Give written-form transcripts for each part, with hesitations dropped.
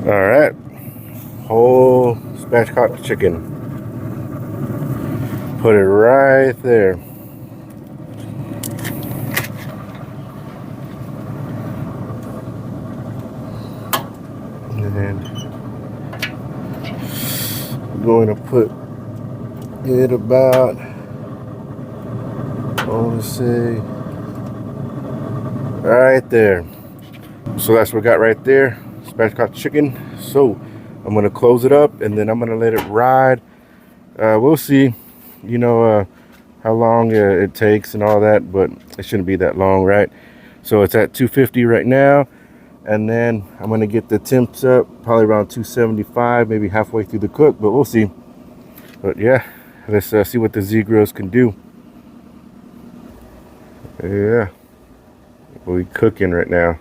All right, whole spatchcock chicken. Put it right there. And I'm going to put it about, I want to say, right there. So that's what we got right there, spatchcock chicken. So I'm gonna close it up and then I'm gonna let it ride. We'll see, you know, how long it takes and all that, but it shouldn't be that long, right? So it's at 250 right now, and then I'm gonna get the temps up probably around 275, maybe halfway through the cook, but we'll see. But yeah, let's see what the Z grills can do. Yeah, we cooking right now.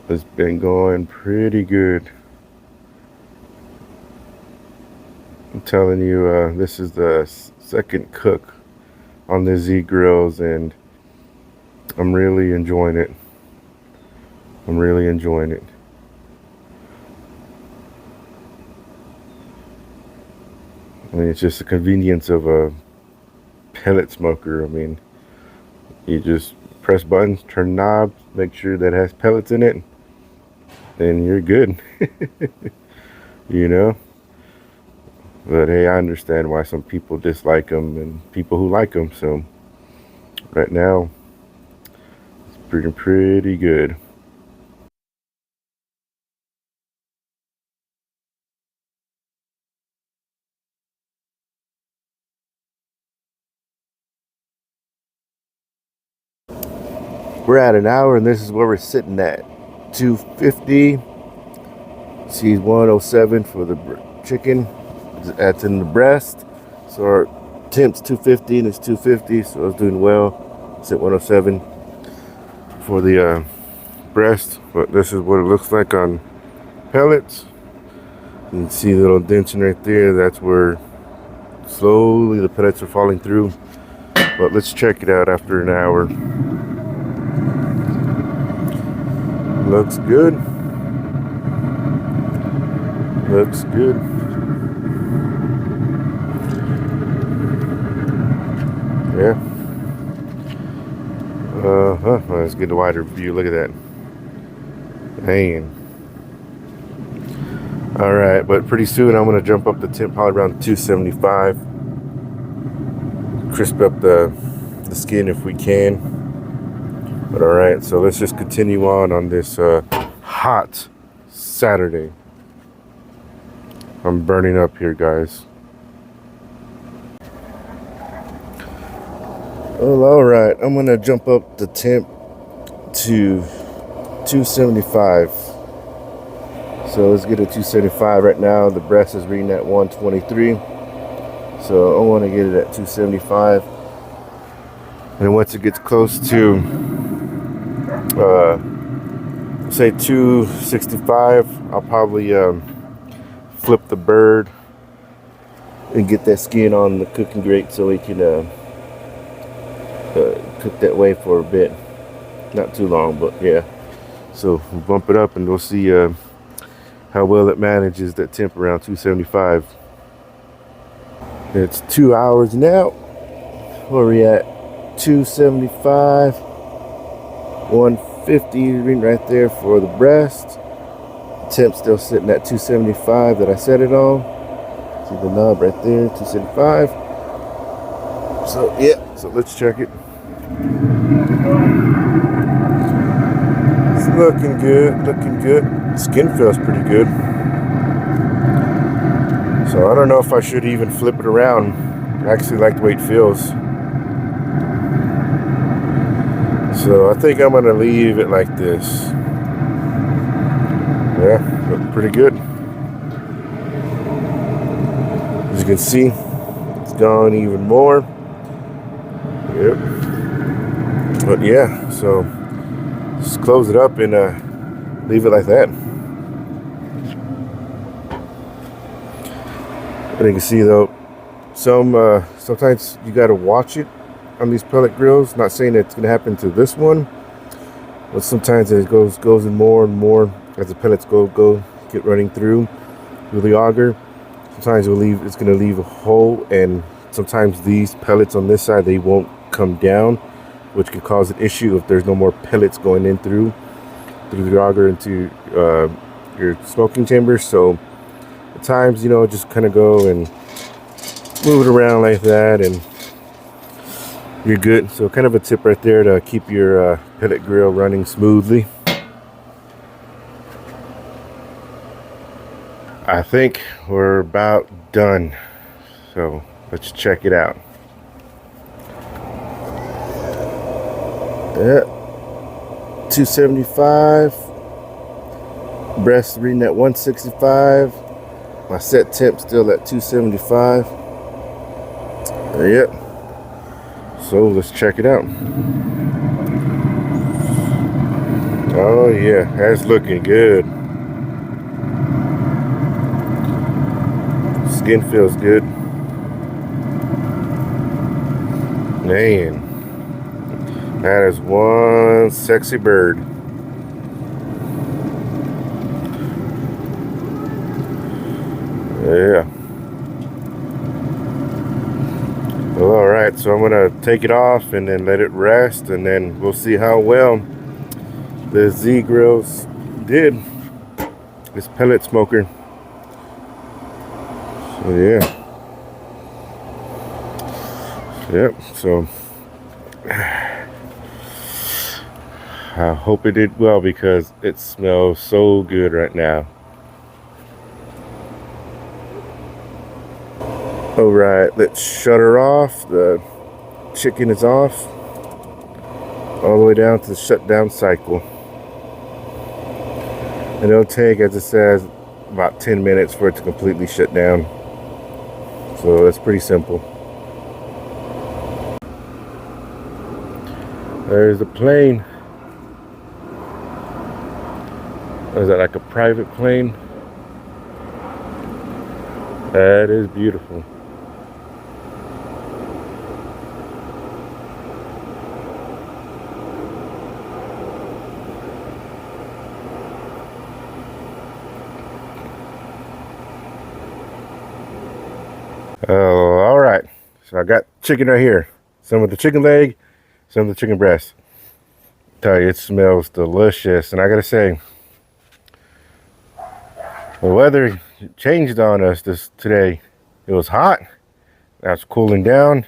It's been going pretty good. I'm telling you, this is the second cook on the Z grills, and I'm really enjoying it. I'm really enjoying it. I mean, it's just the convenience of a pellet smoker. I mean, you just press buttons, turn knobs, make sure that it has pellets in it, and you're good. You know? But hey, I understand why some people dislike them and people who like them. So right now, it's pretty good. We're at an hour, and this is where we're sitting at. 250. She's 107 for the chicken. That's in the breast. So our temp's 250 and it's 250, so it's doing well. It's at 107 for the breast, but this is what it looks like on pellets. You can see the little dention right there. That's where slowly the pellets are falling through. But let's check it out after an hour. Looks good. Looks good. Yeah. Let's get a wider view. Look at that. Hanging. All right, but pretty soon I'm gonna jump up the temp probably around 275. Crisp up the skin if we can. But all right, so let's just continue on this hot Saturday. I'm burning up here, guys. Well, all right, I'm gonna jump up the temp to 275. So let's get a 275 right now. The breast is reading at 123. So I want to get it at 275. And once it gets close to say 265, I'll probably flip the bird and get that skin on the cooking grate so we can cook that way for a bit. Not too long, but yeah. So we'll bump it up and we'll see how well it manages that temp around 275. It's 2 hours now. Where are we at? 275. 150 reading right there for the breast. Temp still sitting at 275 that I set it on. See the knob right there, 275. So yeah, so let's check it. Looking good, looking good. Skin feels pretty good. So I don't know if I should even flip it around. I actually like the way it feels. So I think I'm gonna leave it like this. Yeah, look pretty good. As you can see, it's gone even more. Yep. But yeah, so just close it up and leave it like that. And you can see though, sometimes you gotta watch it on these pellet grills. Not saying it's gonna happen to this one, but sometimes it goes in more and more as the pellets get running through the auger. Sometimes it's gonna leave a hole, and sometimes these pellets on this side, they won't come down, which could cause an issue if there's no more pellets going in through the auger into your smoking chamber. So at times, just kind of go and move it around like that and you're good. So kind of a tip right there to keep your pellet grill running smoothly. I think we're about done, so let's check it out. Yeah, 275, breast reading at 165, my set temp still at 275. Yep. So let's check it out. Oh yeah, that's looking good. Skin feels good. Man, that is one sexy bird. Yeah. Well, all right, so I'm gonna take it off and then let it rest, and then we'll see how well the Z grills did. This pellet smoker. So yeah. Yep, so I hope it did well because it smells so good right now. All right, let's shut her off. The chicken is off all the way down to the shutdown cycle. And it'll take, as it says, about 10 minutes for it to completely shut down. So that's pretty simple. There's a plane. Is that like a private plane? That is beautiful. Oh, all right. So I got chicken right here. Some of the chicken leg, some of the chicken breast. Tell you, it smells delicious. And I gotta say, the weather changed on us today. It was hot. Now it's cooling down.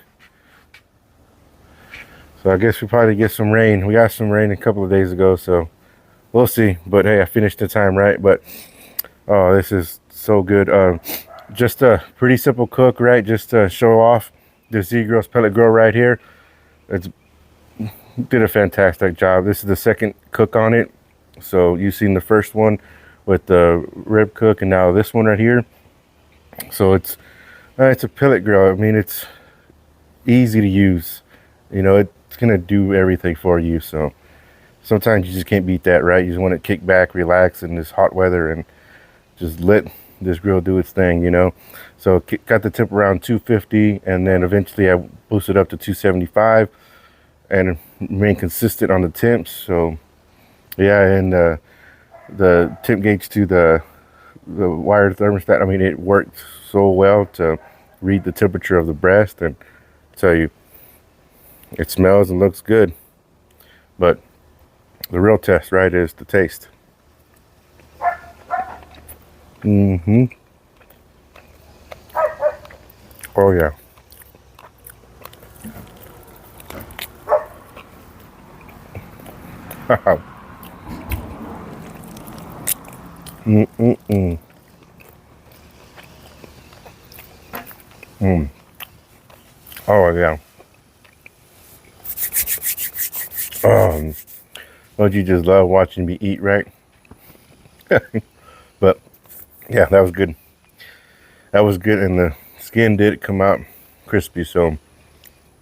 So I guess we probably get some rain. We got some rain a couple of days ago, so we'll see. But hey, I finished the time right. But oh, this is so good. Just a pretty simple cook, right? Just to show off the Z-Grill's pellet grill right here. It's did a fantastic job. This is the second cook on it. So you've seen the first one with the rib cook, and now this one right here. So it's a pellet grill. I mean, it's easy to use. It's gonna do everything for you. So sometimes you just can't beat that, right? You just want to kick back, relax in this hot weather, and just let this grill do its thing, So got the temp around 250, and then eventually I boosted up to 275 and remain consistent on the temps. So yeah, and the temp gauge to the wired thermostat, I mean, it worked so well to read the temperature of the breast and tell you it smells and looks good. But the real test, right, is the taste. Oh yeah. Mm-mm-mm. Mm. Oh, yeah. Don't you just love watching me eat, right? But, yeah, that was good. That was good, and the skin did come out crispy, so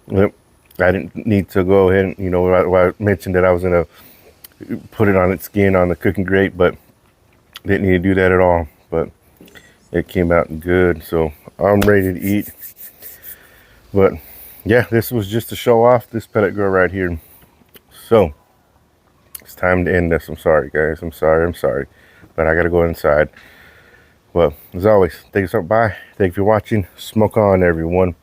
yep, I didn't need to go ahead and, I mentioned that I was going to put it on its skin on the cooking grate, but didn't need to do that at all. But it came out good, so I'm ready to eat. But yeah, this was just to show off this pellet grill right here. So it's time to end this. I'm sorry, guys. I'm sorry. But I got to go inside. Well, as always, thank you so much. Bye. Thank you for watching. Smoke on, everyone.